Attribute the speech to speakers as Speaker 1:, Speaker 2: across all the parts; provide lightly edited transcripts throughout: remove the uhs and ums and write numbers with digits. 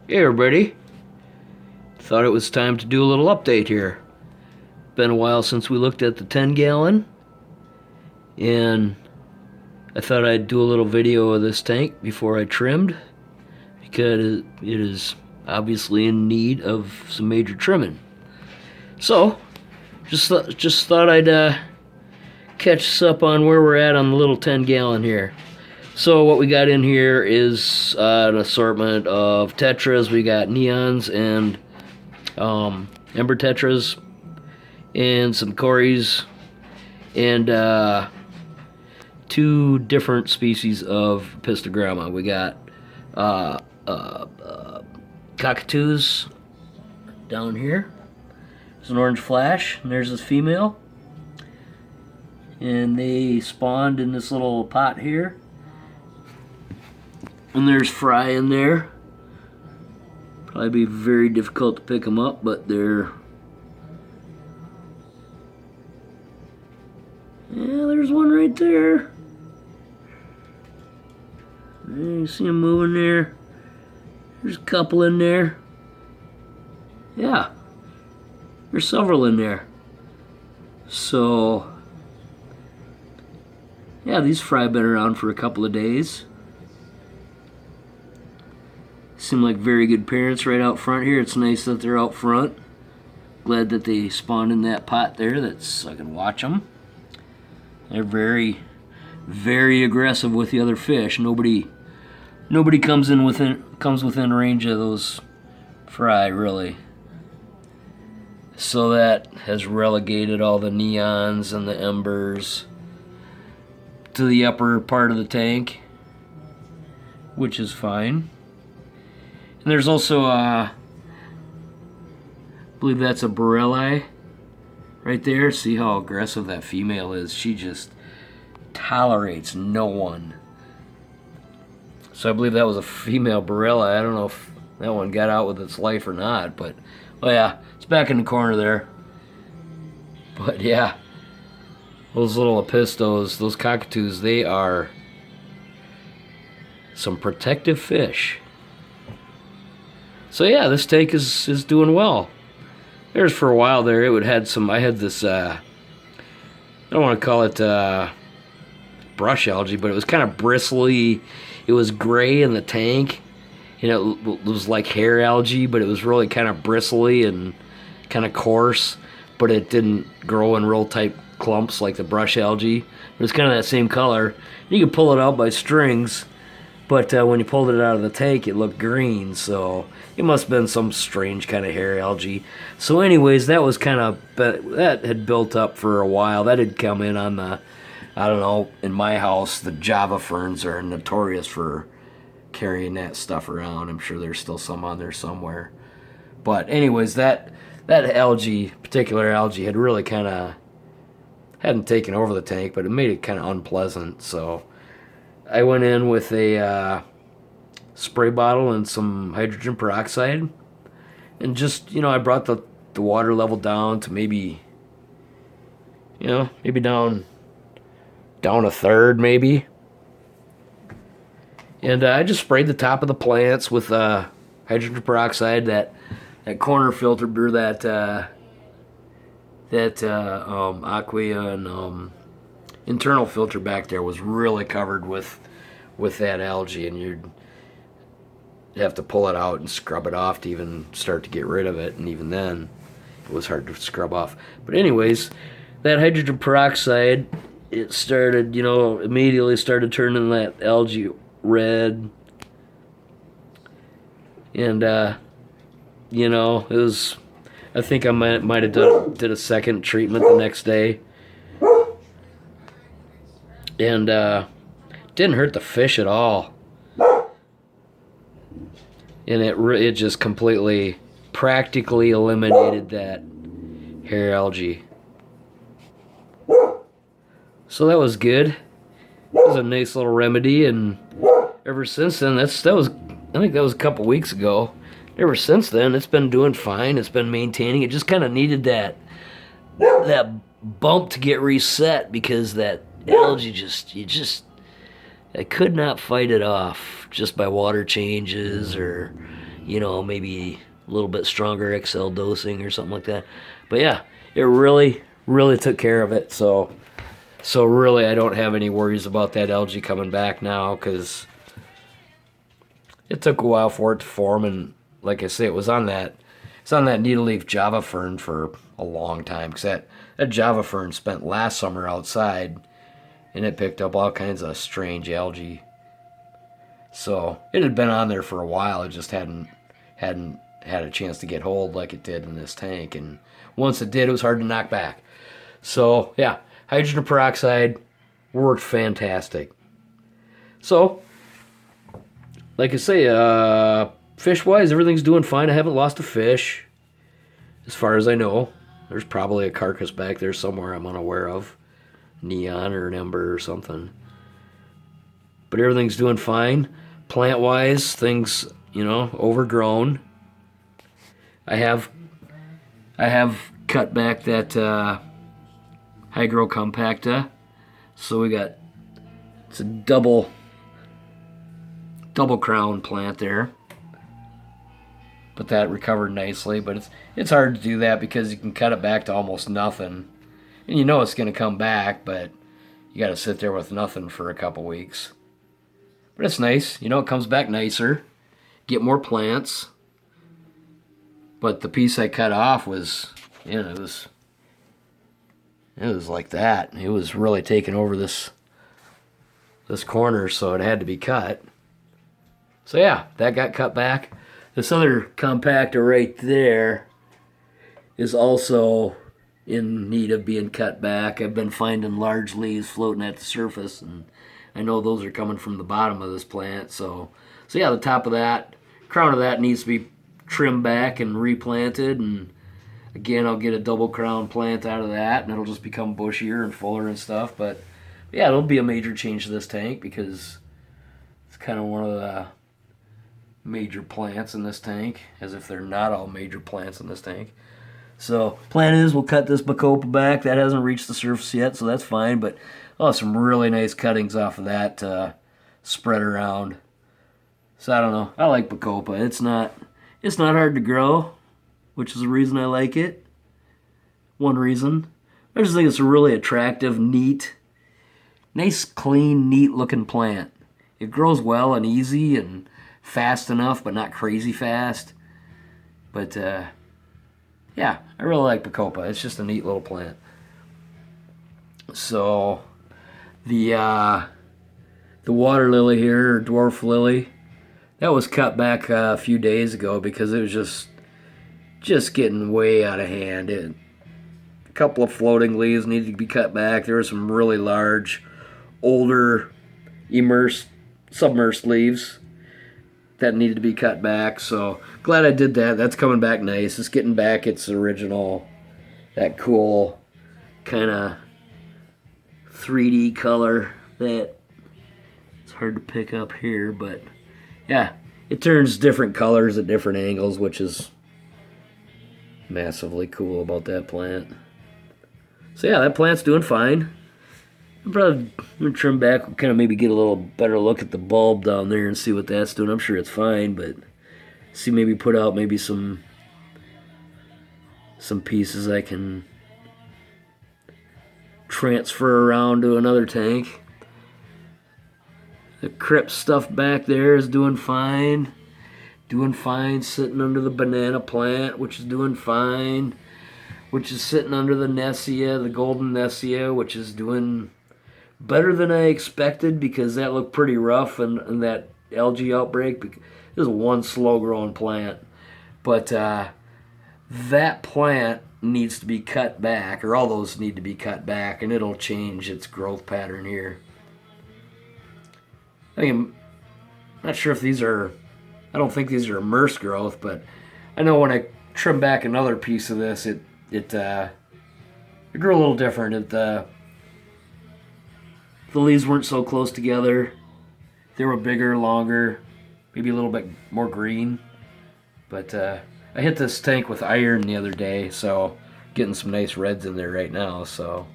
Speaker 1: Hey everybody, thought it was time to do a little update here. Been a while since we looked at the 10 gallon, and I thought I'd do a little video of this tank before I trimmed, because it is obviously in need of some major trimming. So, just thought I'd catch us up on where we're at on the little 10 gallon here. So what we got in here is an assortment of tetras. We got neons and ember tetras, and some cories, and two different species of pistogramma. We got cockatoos down here. There's an orange flash, and there's this female, and they spawned in this little pot here. And there's fry in there. Probably be very difficult to pick them up, but they're... Yeah, there's one right there. You see them moving there. There's a couple in there. Yeah, there's several in there. So, yeah, these fry have been around for a couple of days. Seem like very good parents right out front here. It's nice that they're out front. Glad that they spawned in that pot there. That's I can watch them. They're very, very aggressive with the other fish. Nobody comes within range of those fry really. So that has relegated all the neons and the embers to the upper part of the tank, which is fine. And there's also I believe that's a Borelli right there. See how aggressive that female is. She just tolerates no one. So I believe that was a female Borelli. I don't know if that one got out with its life or not, but oh yeah, it's back in the corner there. But yeah, those little apistos, those cockatoos, they are some protective fish. So yeah, this tank is doing well. There's for a while there, it had some, I had this, I don't want to call it brush algae, but it was kind of bristly. It was gray in the tank. You know, it was like hair algae, but it was really kind of bristly and kind of coarse, but it didn't grow in real tight clumps like the brush algae. It was kind of that same color. You could pull it out by strings, but when you pulled it out of the tank, it looked green, so it must have been some strange kind of hair algae. So anyways, that was kind of, that had built up for a while. That had come in on the, I don't know, in my house, the Java ferns are notorious for carrying that stuff around. I'm sure there's still some on there somewhere. But anyways, that algae, particular algae, had really kind of, hadn't taken over the tank, but it made it kind of unpleasant, so I went in with a spray bottle and some hydrogen peroxide, and just, I brought the water level down to maybe down a third maybe, and I just sprayed the top of the plants with hydrogen peroxide. That corner filter, or that aqua and internal filter back there was really covered with that algae, and you'd have to pull it out and scrub it off to even start to get rid of it, and even then it was hard to scrub off. But anyways, that hydrogen peroxide, it started, immediately started turning that algae red, and it was, I think I might have did a second treatment the next day, and didn't hurt the fish at all, and it just completely, practically eliminated that hair algae. So that was good. It was a nice little remedy, and ever since then, I think that was a couple weeks ago. Ever since then, it's been doing fine. It's been maintaining. It just kind of needed that bump to get reset, because that algae I could not fight it off just by water changes or maybe a little bit stronger XL dosing or something like that. But yeah, it really, really took care of it. So really, I don't have any worries about that algae coming back now, because it took a while for it to form, and like I say, it's on that needle leaf Java fern for a long time, because that Java fern spent last summer outside, and it picked up all kinds of strange algae. So it had been on there for a while. It just hadn't had a chance to get hold like it did in this tank, and once it did, it was hard to knock back. So yeah, hydrogen peroxide worked fantastic. So, like I say, fish-wise, everything's doing fine. I haven't lost a fish, as far as I know. There's probably a carcass back there somewhere I'm unaware of. Neon or an ember or something. But everything's doing fine. Plant-wise, things, overgrown. I have cut back that Hygro Compacta. So it's a double crown plant there. But that recovered nicely. But it's hard to do that because you can cut it back to almost nothing. And it's going to come back, but you got to sit there with nothing for a couple weeks. But it's nice. It comes back nicer. Get more plants. But the piece I cut off was, it was like that. It was really taking over this corner, so it had to be cut. So yeah, that got cut back. This other compactor right there is also in need of being cut back. I've been finding large leaves floating at the surface, and I know those are coming from the bottom of this plant. So yeah, the top of that, crown of that needs to be trimmed back and replanted, and again, I'll get a double crown plant out of that, and it'll just become bushier and fuller and stuff. But yeah, it'll be a major change to this tank, because it's kind of one of the major plants in this tank, as if they're not all major plants in this tank. So plan is we'll cut this Bacopa back. That hasn't reached the surface yet, so that's fine, but I'll have some really nice cuttings off of that spread around. So I don't know, I like Bacopa. It's not hard to grow, which is the reason I like it. One reason. I just think it's a really attractive, neat, nice, clean, neat looking plant. It grows well and easy and fast enough, but not crazy fast. But yeah, I really like Bacopa. It's just a neat little plant. So the water lily here, or dwarf lily, that was cut back a few days ago because it was just getting way out of hand. A couple of floating leaves needed to be cut back. There were some really large, older, submersed leaves that needed to be cut back. So glad I did that. That's coming back nice. It's getting back its original, that cool kind of 3D color that it's hard to pick up here, but yeah, it turns different colors at different angles, which is massively cool about that plant. So yeah, that plant's doing fine. I'm probably going to trim back, kind of maybe get a little better look at the bulb down there and see what that's doing. I'm sure it's fine, but see, maybe put out maybe some pieces I can transfer around to another tank. The crypt stuff back there is doing fine. Doing fine sitting under the banana plant, which is doing fine. Which is sitting under the Nessia, the golden Nessia, which is doing better than I expected, because that looked pretty rough in that algae outbreak. This is one slow-growing plant. But that plant needs to be cut back, or all those need to be cut back, and it'll change its growth pattern here. I'm not sure if these are, I don't think these are immersed growth, but I know when I trim back another piece of this, it grew a little different. The leaves weren't so close together. They were bigger, longer, maybe a little bit more green. But I hit this tank with iron the other day, so getting some nice reds in there right now. So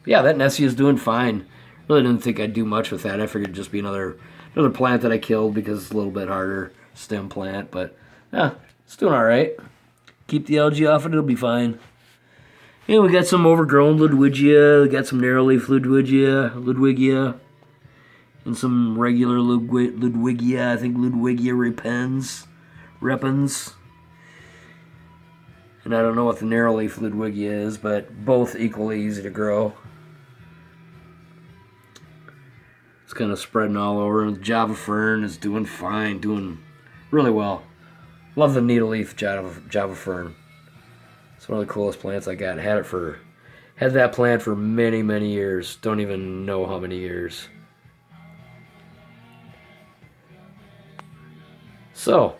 Speaker 1: but yeah, that Nessia is doing fine. Really didn't think I'd do much with that. I figured it'd just be another plant that I killed because it's a little bit harder stem plant, but yeah, it's doing all right. Keep the algae off it, it'll be fine. Yeah, we got some overgrown Ludwigia, we got some narrow-leaf Ludwigia, and some regular Ludwigia, I think Ludwigia repens. And I don't know what the narrow-leaf Ludwigia is, but both equally easy to grow. It's kind of spreading all over, and the Java fern is doing fine, doing really well. Love the needle-leaf Java fern. It's one of the coolest plants I got. Had that plant for many, many years. Don't even know how many years. So,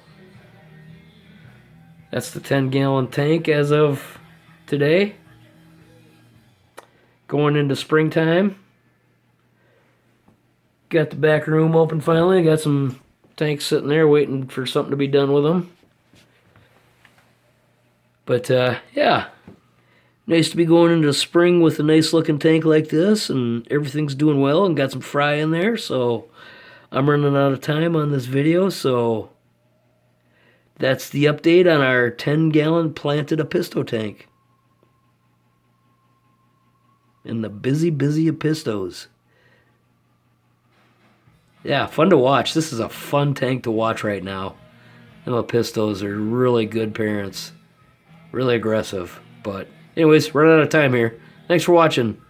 Speaker 1: that's the 10-gallon tank as of today. Going into springtime. Got the back room open finally. Got some tanks sitting there waiting for something to be done with them. But, yeah. Nice to be going into spring with a nice looking tank like this, and everything's doing well, and got some fry in there, so I'm running out of time on this video, so that's the update on our 10-gallon planted Apisto tank. And the busy Apistos. Yeah, fun to watch. This is a fun tank to watch right now. Them Apistos are really good parents. Really aggressive. But anyways, running out of time here. Thanks for watching.